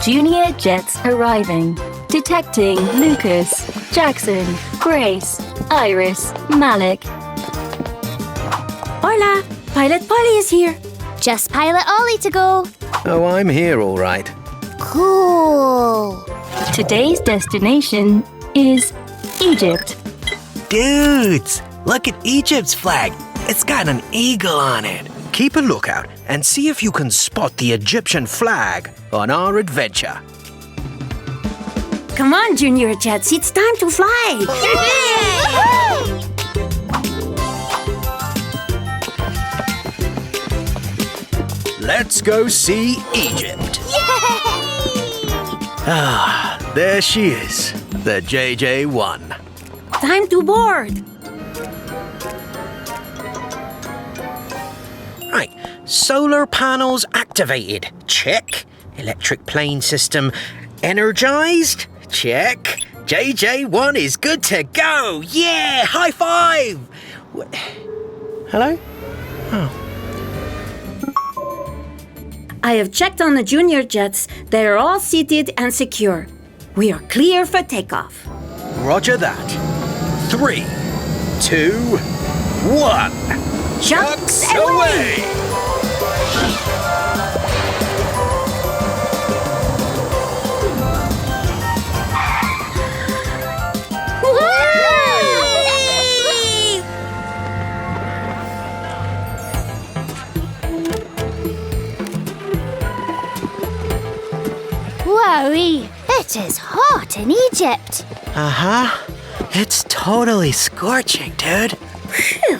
Junior jets arriving. Detecting Lucas, Jackson, Grace, Iris, Malik. Hola, Pilot Polly is here. Just Pilot Ollie to go. Oh, I'm here all right. Cool. Today's destination is Egypt. Dudes, look at Egypt's flag. It's got an eagle on it. Keep a lookout and see if you can spot the Egyptian flag on our adventure. Come on, Junior Jets, it's time to fly. Let's go see Egypt. Ah, there she is, the JJ-1. Time to board. Right, solar panels activated. Check. Electric plane system energized. Check. JJ-1 is good to go. Yeah, high five. Hello? Oh. I have checked on the Junior Jets. They are all seated and secure. We are clear for takeoff. Roger that. 3, 2, 1. Chucks away! Wowee, it is hot in Egypt. Uh-huh. It's totally scorching, dude. Phew.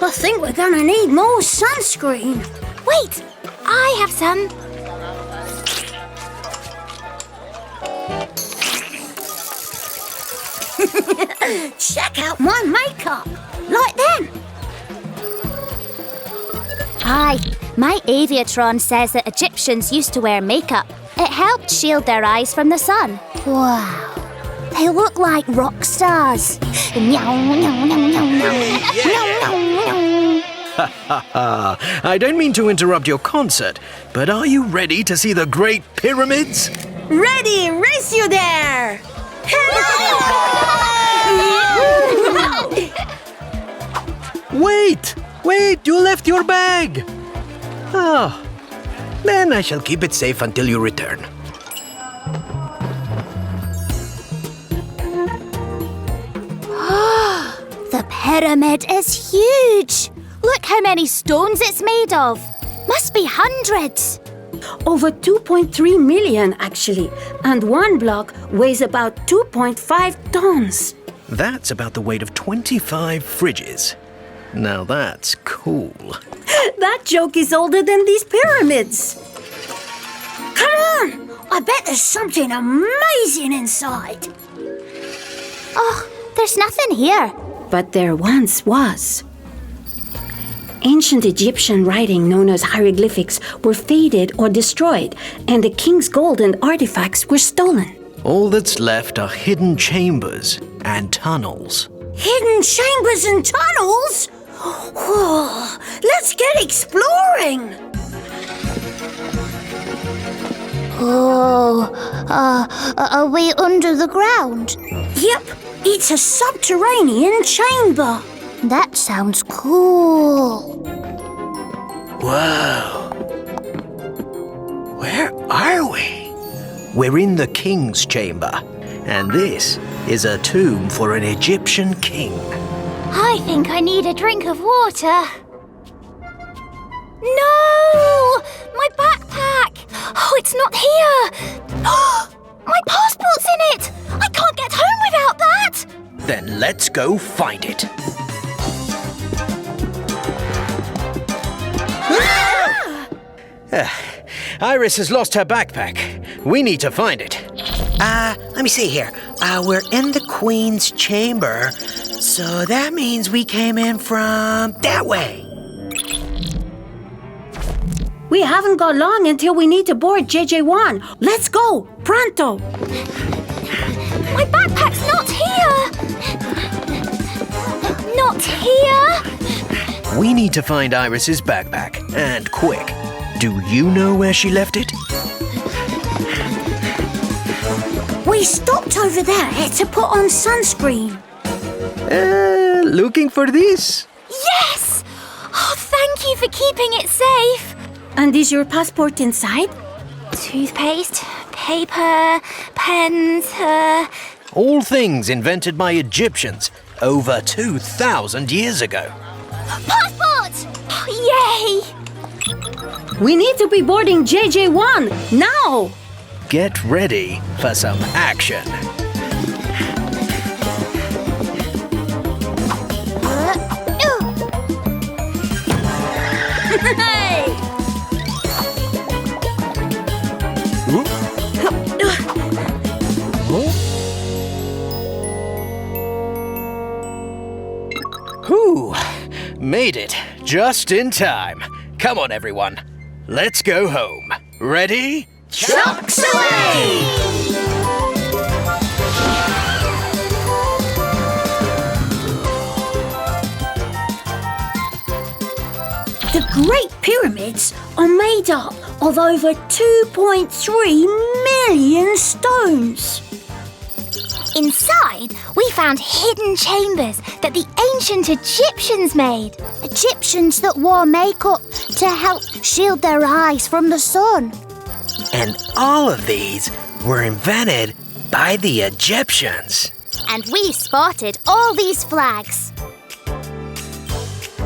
I think we're gonna need more sunscreen. Wait, I have some. Check out my makeup. Like them. Aye, my aviatron says that Egyptians used to wear makeup. It helped shield their eyes from the sun. Wow, they look like rock stars. I don't mean to interrupt your concert, but are you ready to see the Great Pyramids? Ready, race you there. Wait, you left your bag. Oh, then I shall keep it safe until you return. The pyramid is huge. Look how many stones it's made of. Must be hundreds. Over 2.3 million, actually. And one block weighs about 2.5 tons. That's about the weight of 25 fridges. Now that's cool. That joke is older than these pyramids. Come on! I bet there's something amazing inside. Oh, there's nothing here. But there once was. Ancient Egyptian writing known as hieroglyphics were faded or destroyed, and the king's gold and artifacts were stolen. All that's left are hidden chambers and tunnels. Hidden chambers and tunnels? Oh, let's get exploring! Oh, are we under the ground? Yep, it's a subterranean chamber. That sounds cool. Whoa. Where are we? We're in the king's chamber, and this is a tomb for an Egyptian king. I think I need a drink of water. No! My backpack! Oh, it's not here! My passport's in it! I can't get home without that! Then let's go find it. Iris has lost her backpack. We need to find it. Let me see here. We're in the Queen's chamber, so that means we came in from that way. We haven't got long until we need to board JJ-1. Let's go, pronto! My backpack's not here! Not here! We need to find Iris's backpack, and quick. Do you know where she left it? stopped over there to put on sunscreen. Looking for this? Yes! Oh, thank you for keeping it safe. And is your passport inside? Toothpaste, paper, pens, All things invented by Egyptians over 2,000 years ago. passport! Oh, yay! We need to be boarding JJ1 now! Get ready for some action. Hey! Whew, made it just in time. Come on, everyone. Let's go home. Ready? Trucks away! The Great Pyramids are made up of over 2.3 million stones. Inside, we found hidden chambers that the ancient Egyptians made. Egyptians that wore makeup to help shield their eyes from the sun. And all of these were invented by the Egyptians. And we spotted all these flags.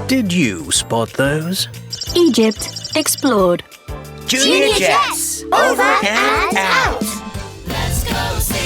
Did you spot those? Egypt explored. Junior Jets, over and out. Let's go see.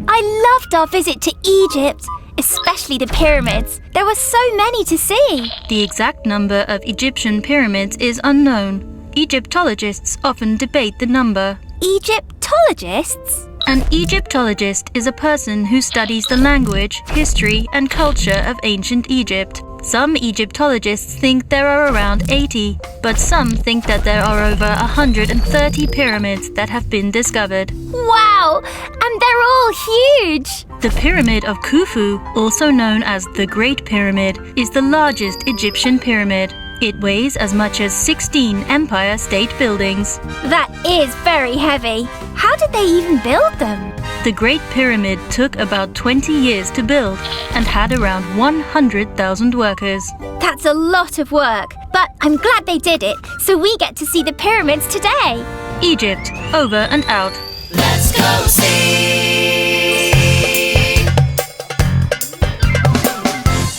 I loved our visit to Egypt, especially the pyramids. There were so many to see. The exact number of Egyptian pyramids is unknown. Egyptologists often debate the number. Egyptologists? An Egyptologist is a person who studies the language, history, and culture of ancient Egypt. Some Egyptologists think there are around 80, but some think that there are over 130 pyramids that have been discovered. Wow! And they're all huge! The Pyramid of Khufu, also known as the Great Pyramid, is the largest Egyptian pyramid. It weighs as much as 16 Empire State Buildings. That is very heavy. How did they even build them? The Great Pyramid took about 20 years to build and had around 100,000 workers. That's a lot of work, but I'm glad they did it, so we get to see the pyramids today. Egypt, over and out. Let's go see.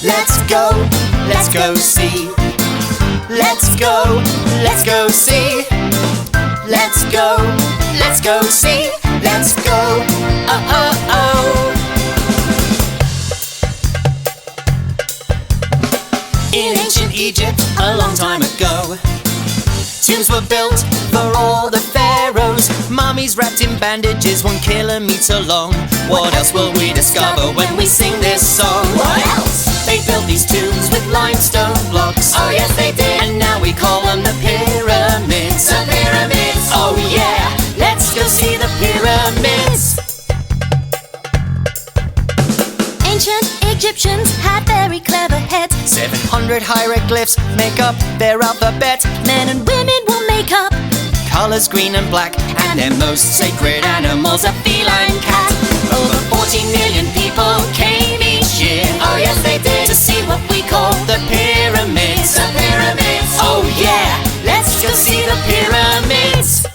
Let's go see. Let's go see. Let's go see. Let's go, In ancient Egypt, a long time ago, tombs were built for all the pharaohs. Mummies wrapped in bandages 1 kilometer long. What else will we discover when we sing this song? What else? They built these tombs with limestone blocks. Oh yes they did. And now we call them the pyramids. The pyramids. Oh yeah, let's go see the pyramids. Ancient Egyptians had very clever heads. 700 hieroglyphs make up their alphabet. Men and women will make up. Colors green and black, and their most sacred animals a feline cat. Over 40 million people came each year. Oh yes they did. To see what we call the pyramids. The pyramids. Oh yeah, let's go see the pyramids.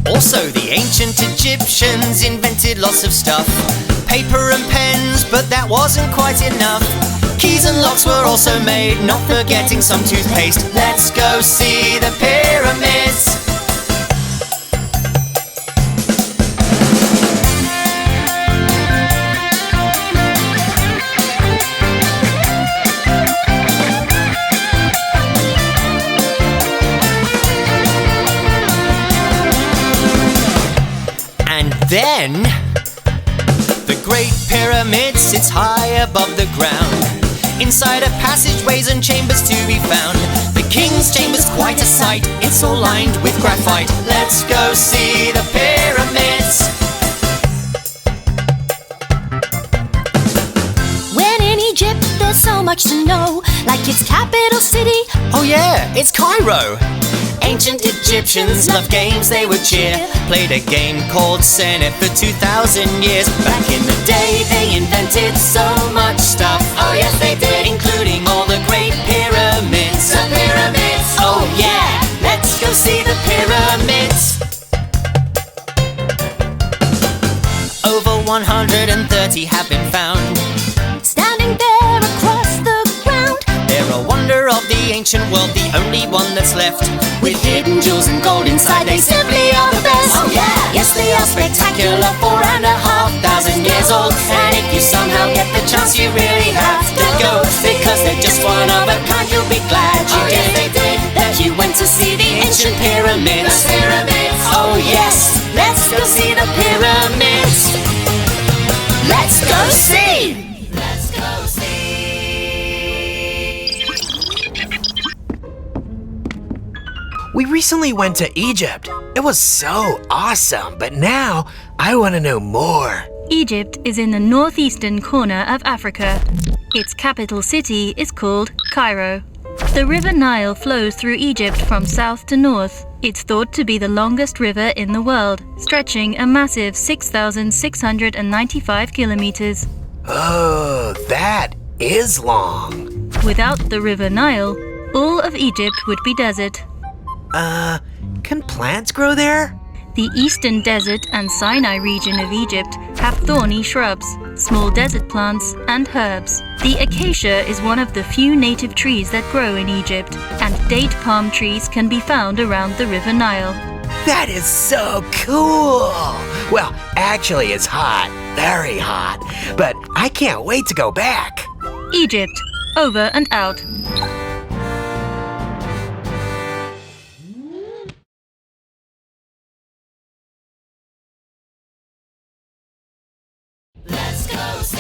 Also the ancient Egyptians invented lots of stuff. Paper and pens, but that wasn't quite enough. Keys and locks were also made, not forgetting some toothpaste. Let's go see the pyramids. And then the Great Pyramid sits high above the ground. Inside are passageways and chambers to be found. The king's chamber's quite a sight. It's all lined with graphite. Let's go see the pyramids. When in Egypt there's so much to know, like its capital city. Oh yeah, it's Cairo. Ancient Egyptians loved games, they would cheer. Played a game called Senet for 2,000 years. Back in the day they invented so much stuff. Oh yes they did, including all the great pyramids. The pyramids! Oh yeah, let's go see the pyramids. Over 130 have been found, Standing there across the ground. they're a wonder of the ancient world, the only one that's left. With hidden jewels and gold inside, they simply are the best. Oh yeah! Yes, they are spectacular, 4,500 years old. And if you somehow get the chance, you really have to go, because they're just one of a kind. You'll be glad you did, that you went to see the ancient pyramids. The pyramids! Oh yes, let's go see the pyramids. Let's go see! Let's go see! We recently went to Egypt. It was so awesome, but now I want to know more. Egypt is in the northeastern corner of Africa. Its capital city is called Cairo. The River Nile flows through Egypt from south to north. It's thought to be the longest river in the world, stretching a massive 6,695 kilometers. Oh, that is long. Without the River Nile, all of Egypt would be desert. Can plants grow there? The eastern desert and Sinai region of Egypt have thorny shrubs, small desert plants, and herbs. The acacia is one of the few native trees that grow in Egypt, and date palm trees can be found around the River Nile. That is so cool. Well, actually, it's hot, very hot, but I can't wait to go back. Egypt, over and out. Let's go see!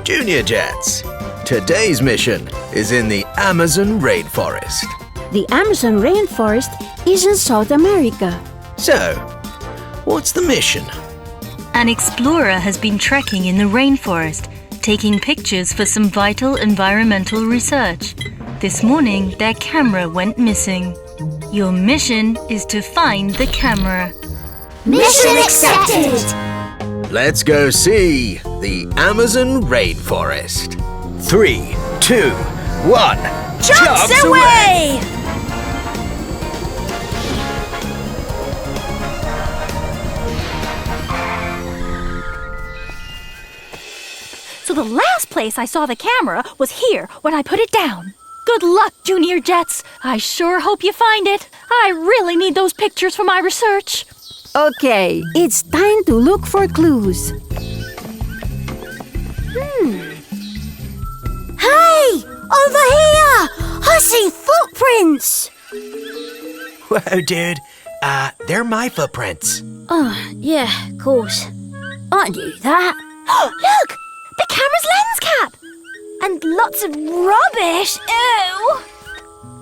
Junior Jets, today's mission is in the Amazon rainforest. The Amazon rainforest is in South America. So, what's the mission? An explorer has been trekking in the rainforest, taking pictures for some vital environmental research. This morning, their camera went missing. Your mission is to find the camera. Mission accepted! Let's go see the Amazon rainforest. 3, 2, 1. Jumps away! So the last place I saw the camera was here when I put it down. Good luck, Junior Jets. I sure hope you find it. I really need those pictures for my research. Okay, it's time to look for clues. Hey! Over here! I see footprints! Whoa, dude. They're my footprints. Yeah, of course. I knew that. Look! The camera's lens cap! And lots of rubbish. Ew!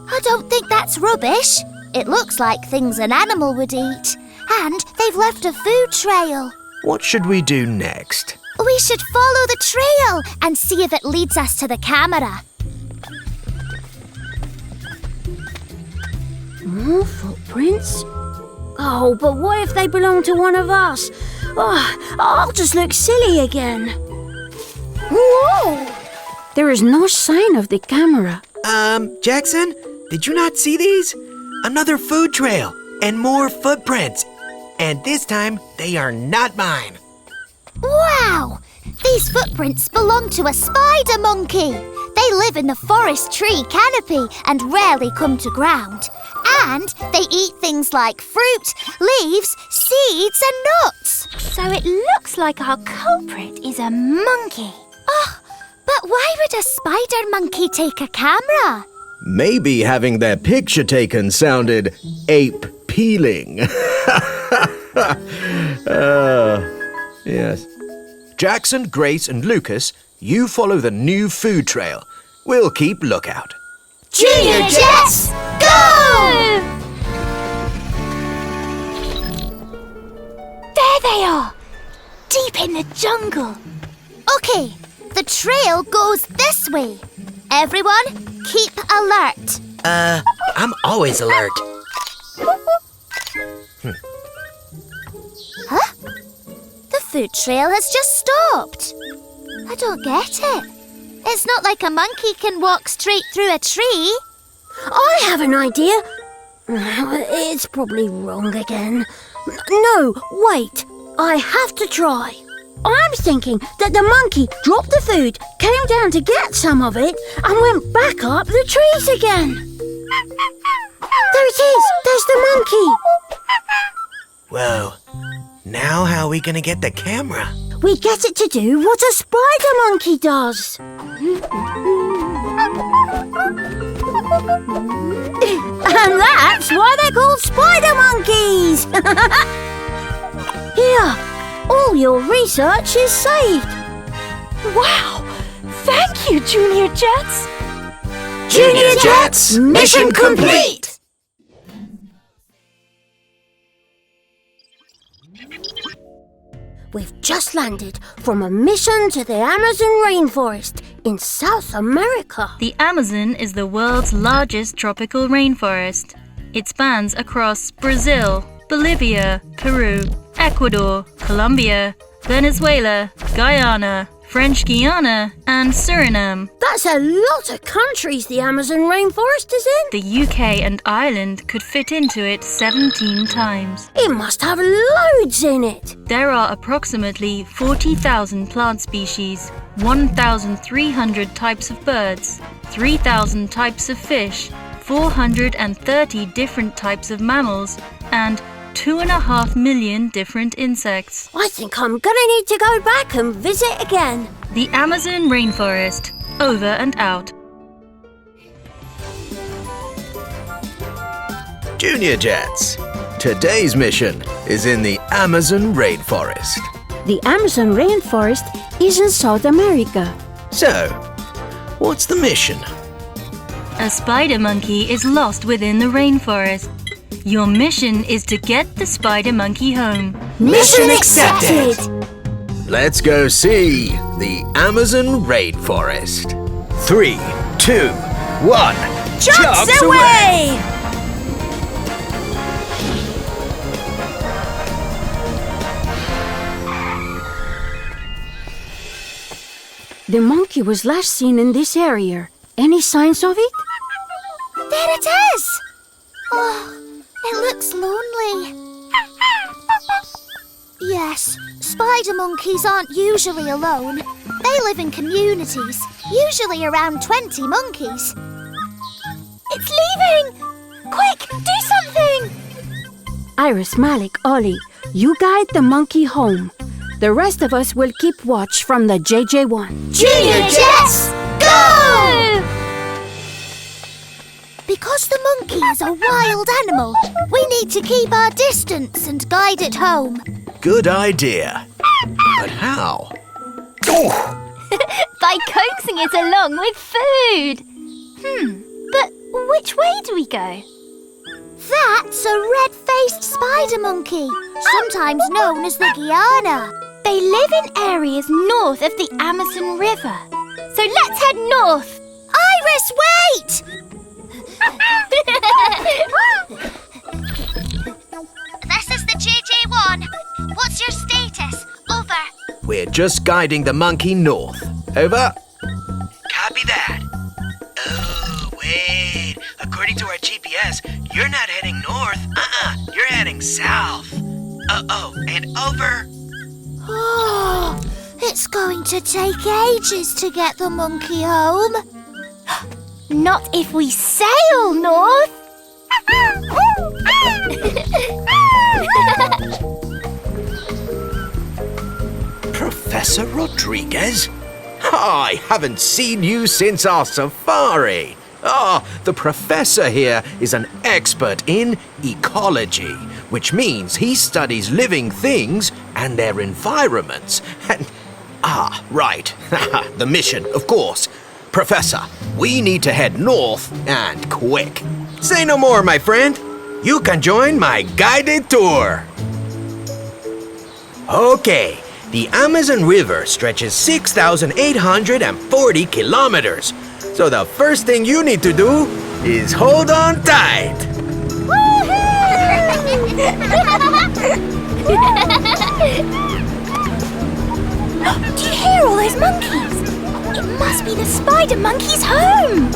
I don't think that's rubbish. It looks like things an animal would eat. And they've left a food trail. What should we do next? We should follow the trail and see if it leads us to the camera. More footprints? Oh, but what if they belong to one of us? Oh, I'll just look silly again. Whoa! There is no sign of the camera. Jackson, did you not see these? Another food trail and more footprints. And this time, they are not mine. Wow! These footprints belong to a spider monkey. They live in the forest tree canopy and rarely come to ground. And they eat things like fruit, leaves, seeds and nuts. So it looks like our culprit is a monkey. Oh, but why would a spider monkey take a camera? Maybe having their picture taken sounded ape-peeling. Yes. Jackson, Grace, and Lucas, you follow the new food trail. We'll keep lookout. Junior Jets, go! There they are! Deep in the jungle. Okay, The trail goes this way. Everyone, keep alert. I'm always alert. Huh? The food trail has just stopped. I don't get it. It's not like a monkey can walk straight through a tree. I have an idea. It's probably wrong again. No, wait. I have to try. I'm thinking that the monkey dropped the food, came down to get some of it, and went back up the trees again. There it is. There's the monkey. Whoa. Now how are we gonna get the camera? We get it to do what a spider monkey does. And that's why they're called spider monkeys. Here, all your research is saved. Wow! Thank you, Junior Jets! Junior Jets, mission complete! We've just landed from a mission to the Amazon rainforest in South America. The Amazon is the world's largest tropical rainforest. It spans across Brazil, Bolivia, Peru, Ecuador, Colombia, Venezuela, Guyana, French Guiana, and Suriname. That's a lot of countries the Amazon rainforest is in. The UK and Ireland could fit into it 17 times. It must have loads in it. There are approximately 40,000 plant species, 1,300 types of birds, 3,000 types of fish, 430 different types of mammals, and 2.5 million different insects. I think I'm gonna need to go back and visit again. The Amazon rainforest. Over and out. Junior Jets, today's mission is in the Amazon rainforest. The Amazon rainforest is in South America. So, what's the mission? A spider monkey is lost within the rainforest. Your mission is to get the spider monkey home. Mission accepted! Let's go see the Amazon rainforest. 3, 2, 1. Jumps away! The monkey was last seen in this area. Any signs of it? There it is! Oh, it looks lonely. Yes, spider monkeys aren't usually alone. They live in communities, usually around 20 monkeys. It's leaving! Quick, do something! Iris, Malik, Ollie, you guide the monkey home. The rest of us will keep watch from the JJ1. Junior Jets, go! Because the monkey is a wild animal, we need to keep our distance and guide it home. Good idea. But how? By coaxing it along with food. But which way do we go? That's a red-faced spider monkey, sometimes known as the Guiana. They live in areas north of the Amazon River. So let's head north. Iris, wait! This is the JJ1. What's your status? Over. We're just guiding the monkey north. Over. Copy that. Oh, wait. According to our GPS, you're not heading north. You're heading south. And over. Oh, it's going to take ages to get the monkey home. Not if we sail north. Professor Rodriguez? I haven't seen you since our safari. The professor here is an expert in ecology, which means he studies living things and their environments. And, right, the mission, of course. Professor, we need to head north and quick. Say no more, my friend. You can join my guided tour. Okay, The Amazon River stretches 6,840 kilometers. So the first thing you need to do is hold on tight. Do you hear all those monkeys? It must be the spider monkey's home.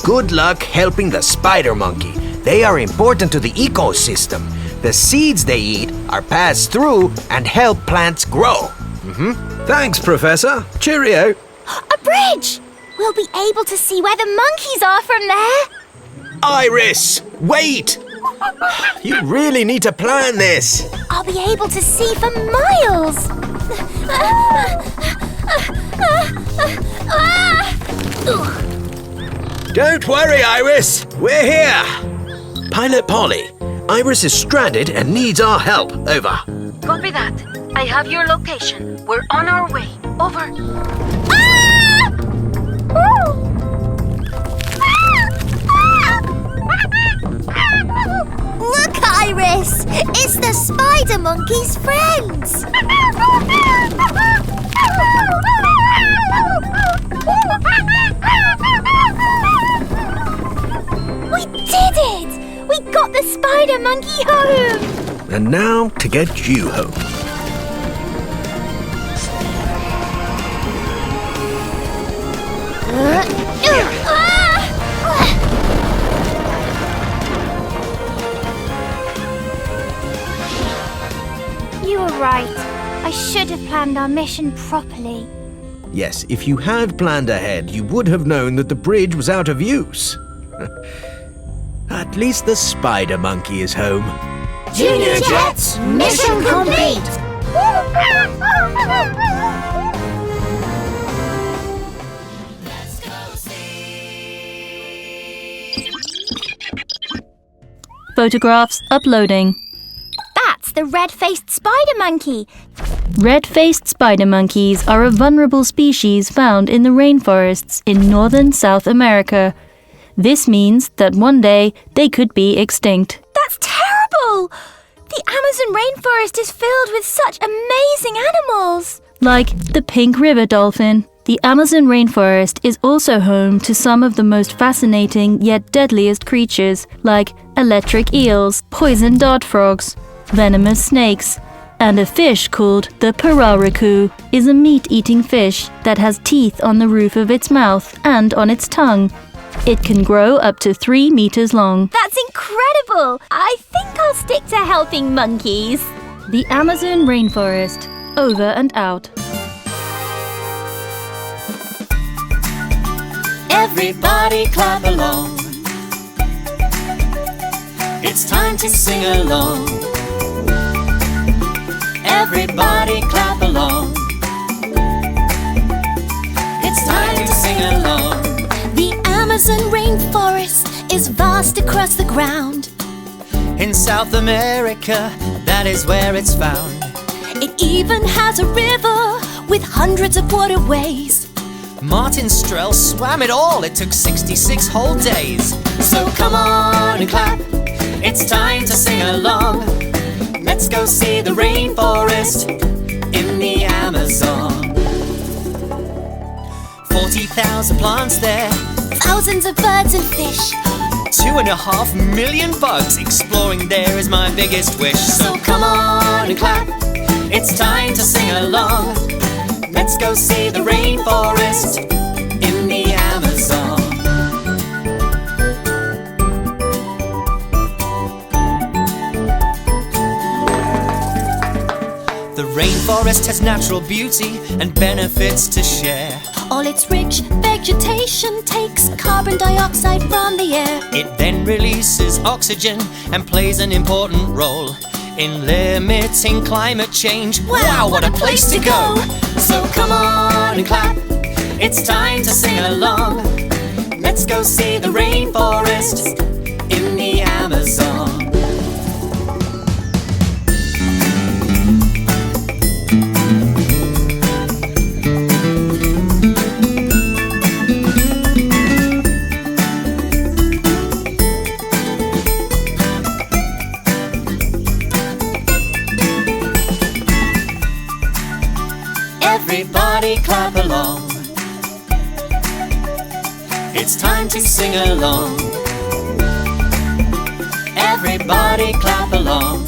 Good luck helping the spider monkey. They are important to the ecosystem. The seeds they eat are passed through and help plants grow. Thanks, Professor. Cheerio. A bridge! We'll be able to see where the monkeys are from there. Iris, wait! You really need to plan this. I'll be able to see for miles. Don't worry, Iris. We're here. Pilot Polly, Iris is stranded and needs our help. Over. Copy that. I have your location. We're on our way. Over. Look, Iris! It's the spider monkey's friends! We did it! We got the spider monkey home! And now to get you home. You were right. I should have planned our mission properly. Yes, if you had planned ahead, you would have known that the bridge was out of use. At least the spider monkey is home. Junior Jets, mission complete! Photographs uploading. That's the red-faced spider monkey. Red-faced spider monkeys are a vulnerable species found in the rainforests in northern South America. This means that one day they could be extinct. That's terrible! The Amazon rainforest is filled with such amazing animals. Like the pink river dolphin. The Amazon rainforest is also home to some of the most fascinating yet deadliest creatures, like electric eels, poison dart frogs, venomous snakes, and a fish called the pararaku is a meat-eating fish that has teeth on the roof of its mouth and on its tongue. It can grow up to 3 meters long. That's incredible! I think I'll stick to helping monkeys. The Amazon rainforest. Over and out. Everybody clap along. It's time to sing along. Everybody clap along. It's time to sing along. The Amazon rainforest is vast across the ground. In South America, that is where it's found. It even has a river with hundreds of waterways. Martin Strel swam it all, it took 66 whole days. So come on and clap, it's time to sing along. Let's go see the rainforest in the Amazon. 40,000 plants there, Thousands of birds and fish. 2.5 million bugs, exploring there is my biggest wish. So come on and clap, it's time to sing along. Let's go see the rainforest in the Amazon. The rainforest has natural beauty and benefits to share. All its rich vegetation takes carbon dioxide from the air. It then releases oxygen and plays an important role in limiting climate change. Wow, what a place to go! So come on and clap, it's time to sing along. Let's go see the rainforest in the Amazon. It's time to sing along. Everybody clap along.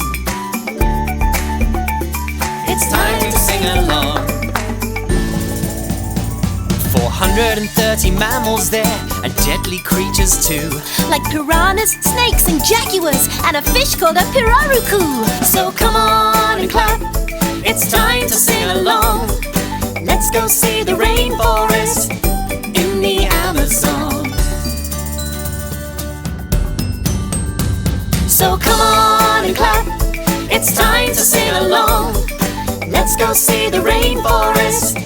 It's time to sing along. 430 mammals there, and deadly creatures too, Like piranhas, snakes and jaguars, and a fish called a pirarucu. so come on and clap. It's time to sing along. Let's go see the rainforest in the Amazon. So come on and clap. It's time to sing along. Let's go see the rainforest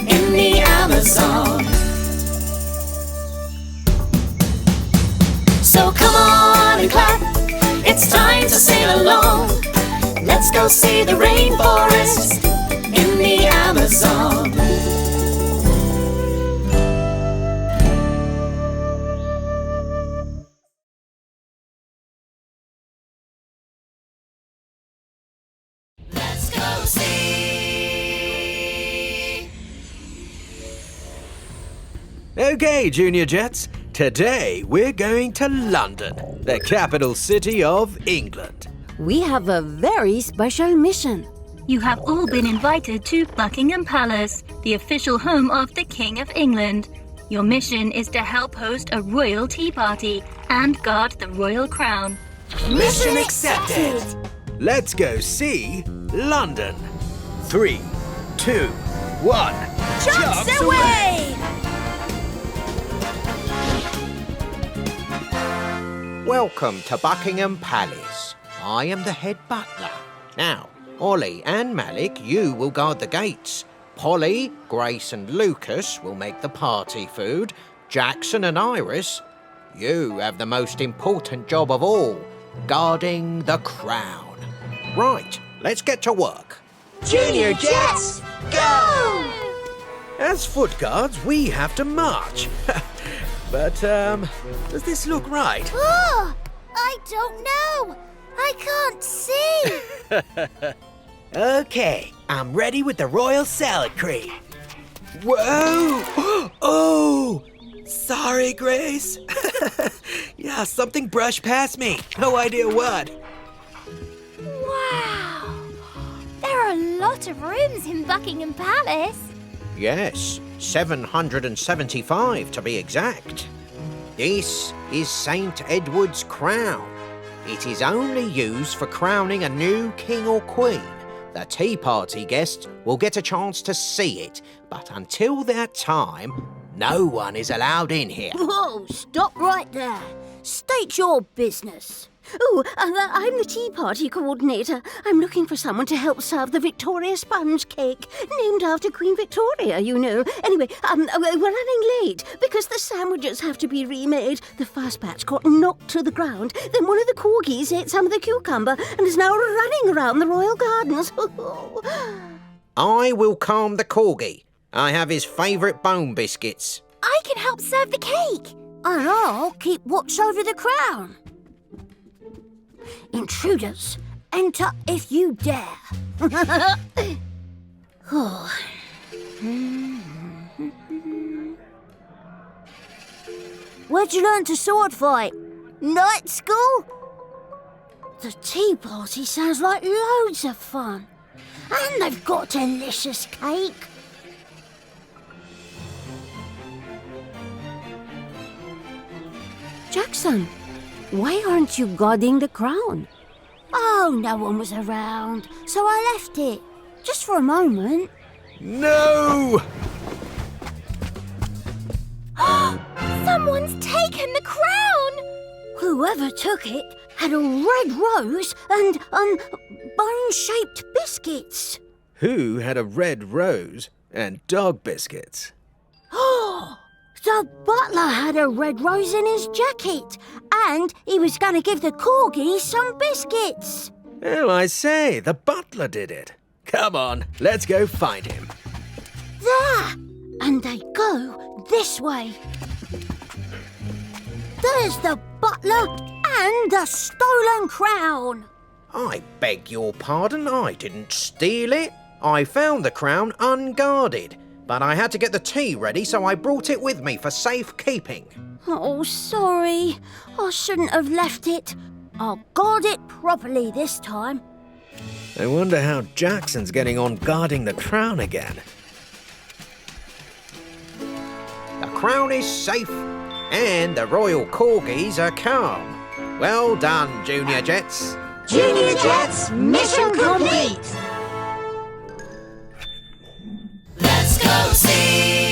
in the Amazon. So come on and clap. It's time to sing along. Let's go see the rainforest in the Amazon. Let's go see. Okay, Junior Jets. Today we're going to London, the capital city of England. We have a very special mission. You have all been invited to Buckingham Palace, the official home of the King of England. Your mission is to help host a royal tea party and guard the royal crown. Mission accepted. Let's go see London. 3, 2, 1. Jumps away! Welcome to Buckingham Palace. I am the head butler. Now, Ollie and Malik, you will guard the gates. Polly, Grace and Lucas will make the party food. Jackson and Iris, you have the most important job of all, guarding the crown. Right, let's get to work. Junior Jets, go! As foot guards, we have to march. But, does this look right? Oh, I don't know. I can't see. Okay, I'm ready with the royal salad cream. Whoa! Oh! Sorry, Grace. Yeah, something brushed past me. No idea what. Wow. There are a lot of rooms in Buckingham Palace. Yes, 775 to be exact. This is St. Edward's crown. It is only used for crowning a new king or queen. The tea party guests will get a chance to see it, but until that time, no one is allowed in here. Whoa, stop right there. State your business. Oh, I'm the tea party coordinator. I'm looking for someone to help serve the Victoria sponge cake, named after Queen Victoria, you know. Anyway, we're running late because the sandwiches have to be remade. The first batch got knocked to the ground. Then one of the corgis ate some of the cucumber and is now running around the royal gardens. I will calm the corgi. I have his favourite bone biscuits. I can help serve the cake. And I'll keep watch over the crown. Intruders, enter if you dare. Oh. Where'd you learn to sword fight? Night school? The tea party sounds like loads of fun. And they've got delicious cake. Jackson, why aren't you guarding the crown? Oh, no one was around, so I left it. Just for a moment. No! Someone's taken the crown! Whoever took it had a red rose and, bone-shaped biscuits. Who had a red rose and dog biscuits? Oh! The butler had a red rose in his jacket, and he was going to give the corgi some biscuits. Oh, I say, the butler did it. Come on, let's go find him. There! And they go this way. There's the butler and the stolen crown. I beg your pardon, I didn't steal it. I found the crown unguarded. but I had to get the tea ready, so I brought it with me for safekeeping. Oh, sorry. I shouldn't have left it. I'll guard it properly this time. I wonder how Jackson's getting on guarding the crown again. The crown is safe, and the royal corgis are calm. Well done, Junior Jets. Junior Jets, mission complete! Let's go see.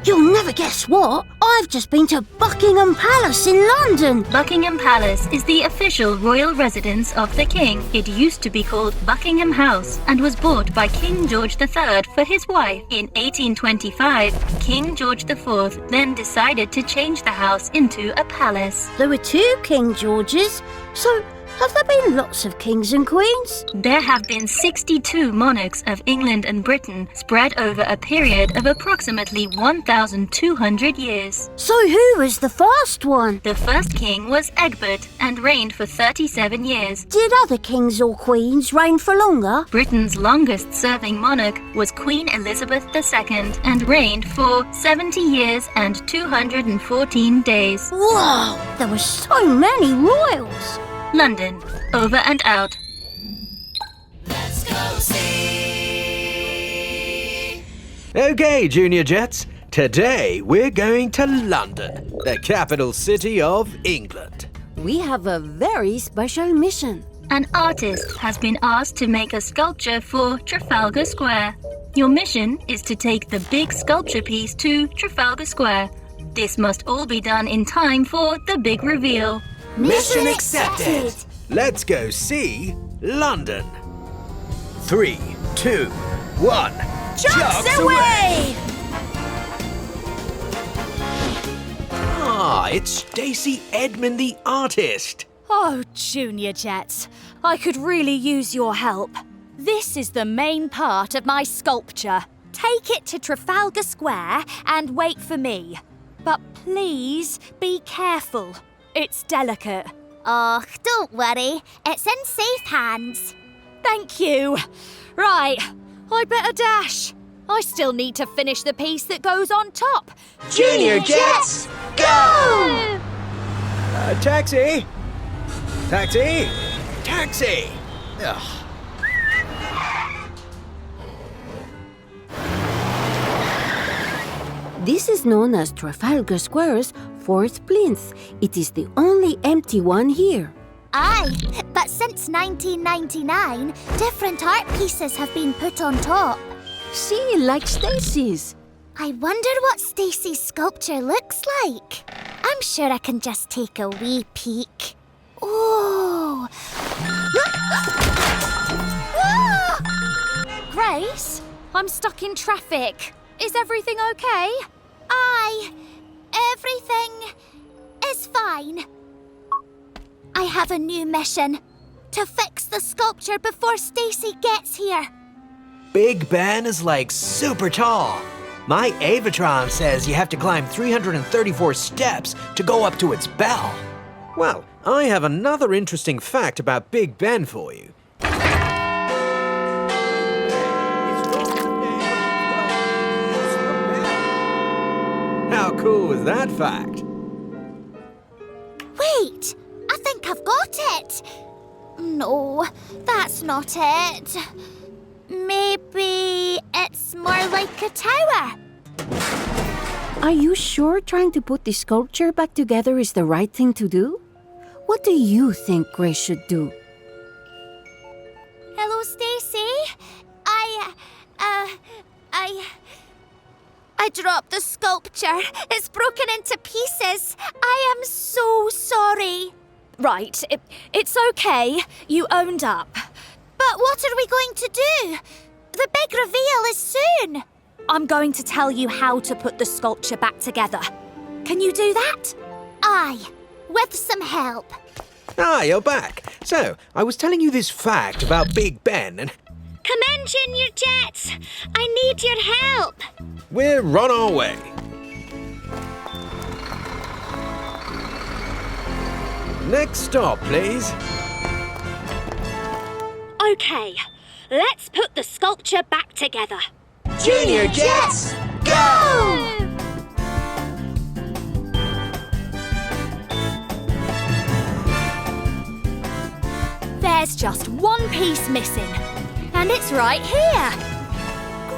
You'll never guess what? I've just been to Buckingham Palace in London. Buckingham Palace is the official royal residence of the king. It used to be called Buckingham House and was bought by King George III for his wife. In 1825, King George IV then decided to change the house into a palace. There were 2 King Georges, so have there been lots of kings and queens? There have been 62 monarchs of England and Britain spread over a period of approximately 1,200 years. So who was the first one? The first king was Egbert and reigned for 37 years. Did other kings or queens reign for longer? Britain's longest-serving monarch was Queen Elizabeth II and reigned for 70 years and 214 days. Whoa! There were so many royals! London, over and out. Let's go see. Okay, Junior Jets. Today we're going to London, the capital city of England. We have a very special mission. An artist has been asked to make a sculpture for Trafalgar Square. Your mission is to take the big sculpture piece to Trafalgar Square. This must all be done in time for the big reveal. Mission accepted. Let's go see London. 3, 2, 1. Chucks away! Ah, it's Stacey Edmund the artist. Oh, Junior Jets, I could really use your help. This is the main part of my sculpture. Take it to Trafalgar Square and wait for me. But please be careful. It's delicate. Oh, don't worry. It's in safe hands. Thank you. Right, I better dash. I still need to finish the piece that goes on top. Junior Jets, go! Taxi! Taxi! Taxi! Ugh. This is known as Trafalgar Square's fourth plinth. It is the only empty one here. Aye, but since 1999, different art pieces have been put on top. See, like Stacey's. I wonder what Stacey's sculpture looks like. I'm sure I can just take a wee peek. Oh! Grace, I'm stuck in traffic. Is everything okay? Aye, everything is fine. I have a new mission. To fix the sculpture before Stacey gets here. Big Ben is like super tall. My Avatron says you have to climb 334 steps to go up to its bell. Well, I have another interesting fact about Big Ben for you. How cool is that fact? Wait, I think I've got it. No, that's not it. Maybe it's more like a tower. Are you sure trying to put the sculpture back together is the right thing to do? What do you think Grace should do? Hello, Stacey. I dropped the sculpture. It's broken into pieces. I am so sorry. Right, it's okay. You owned up. But what are we going to do? The big reveal is soon. I'm going to tell you how to put the sculpture back together. Can you do that? Aye, with some help. Ah, you're back. So, I was telling you this fact about Big Ben and... Come in, Junior Jets. I need your help. We're on our way. Next stop, please. Okay, let's put the sculpture back together. Junior Jets, go! There's just one piece missing, and it's right here.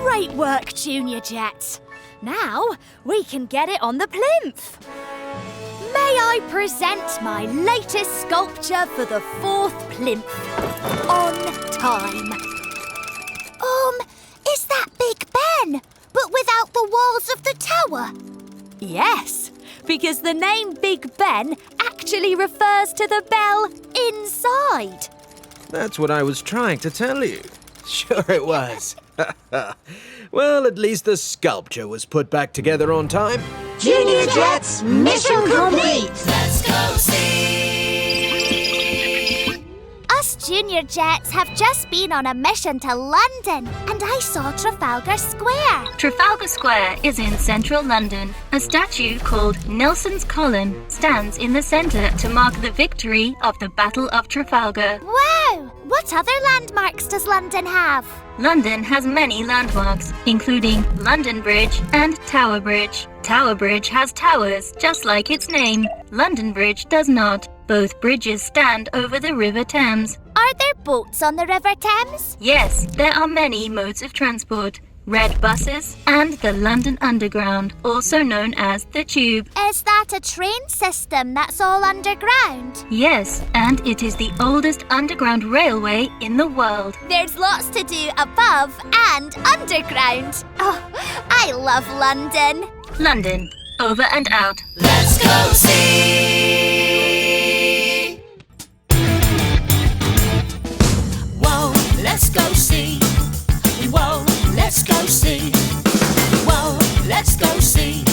Great work, Junior Jets. Now we can get it on the plinth. May I present my latest sculpture for the 4th plinth? On time. Is that Big Ben, but without the walls of the tower? Yes, because the name Big Ben actually refers to the bell inside. That's what I was trying to tell you. Sure it was. Well, at least the sculpture was put back together on time. Junior Jets, mission complete! Let's go see! Us Junior Jets have just been on a mission to London, and I saw Trafalgar Square. Trafalgar Square is in central London. A statue called Nelson's Column stands in the centre to mark the victory of the Battle of Trafalgar. Wow! What other landmarks does London have? London has many landmarks, including London Bridge and Tower Bridge. Tower Bridge has towers, just like its name. London Bridge does not. Both bridges stand over the River Thames. Are there boats on the River Thames? Yes, there are many modes of transport. Red buses and the London Underground, also known as the Tube. Is that a train system that's all underground? Yes, and it is the oldest underground railway in the world. There's lots to do above and underground. Oh, I love London. London, over and out. Let's go see! Whoa, let's go see! Whoa, let's go see! Whoa, let's go see!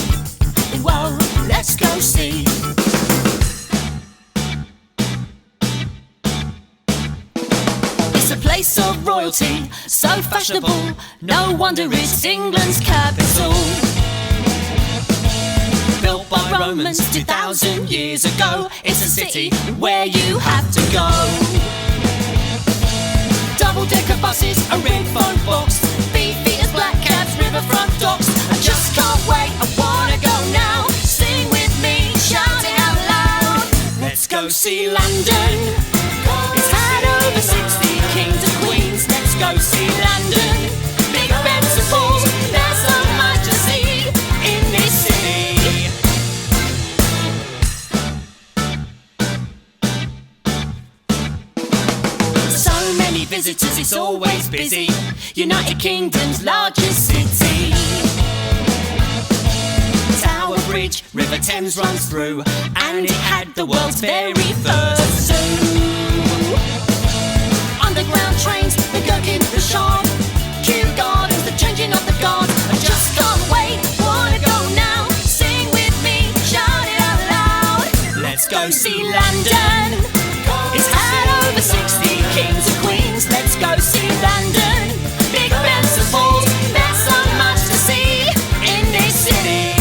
Whoa, let's go see! It's a place of royalty, so fashionable. No wonder it's England's capital. Built by Romans 2,000 years ago, it's a city where you have to go. Double-decker buses, a red phone box, beefy as black cabs, riverfront docks. I just can't wait, I wanna go now. Sing with me, shout it out loud. Let's go see London. It's had over 60 kings and queens. Let's go see London. Big Ben and Paul, there's so much to see in this city. So many visitors, it's always busy. United Kingdom's largest city. Tower Bridge, River Thames runs through, and it had the world's very first zoo. Underground trains, the Gherkin, the Shard, Kew Gardens, the changing of the guard. I just can't wait, wanna go now. Sing with me, shout it out loud. Let's go see London. It's had over 60 kings and queens. Let's go see London. Big Ben and Paul, there's so much to see in this city.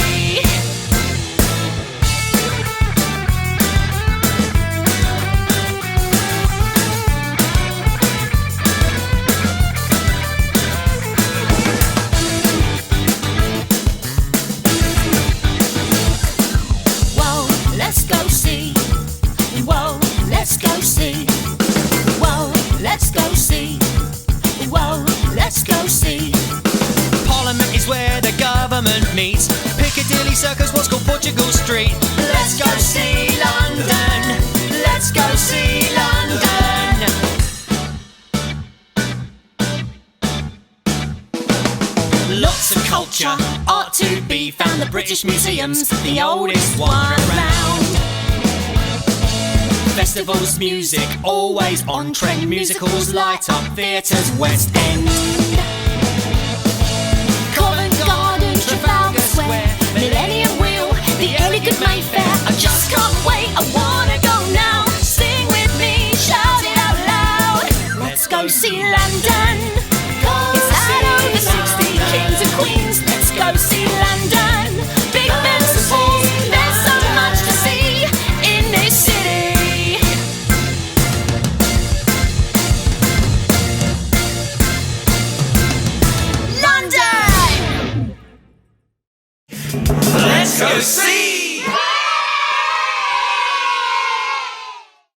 Whoa, let's go see. Whoa, let's go see. Whoa, let's go see. Whoa, let's go see. Parliament is where the government meets. Piccadilly Circus, what's called Portugal Street. Let's go see London. Let's go see London. Lots of culture, art to be found. The British Museum's the oldest one around. Festivals, music, always on trend. Musicals light up theatres, West End. Covent Garden, Trafalgar Square, Millennium Wheel, the elegant Mayfair. I just can't wait, I wanna go now. Sing with me, shout it out loud. Let's go see London. It's had over 60 kings and queens. Let's go see London. Big Ben and Paul, there's so much to see in this city. go see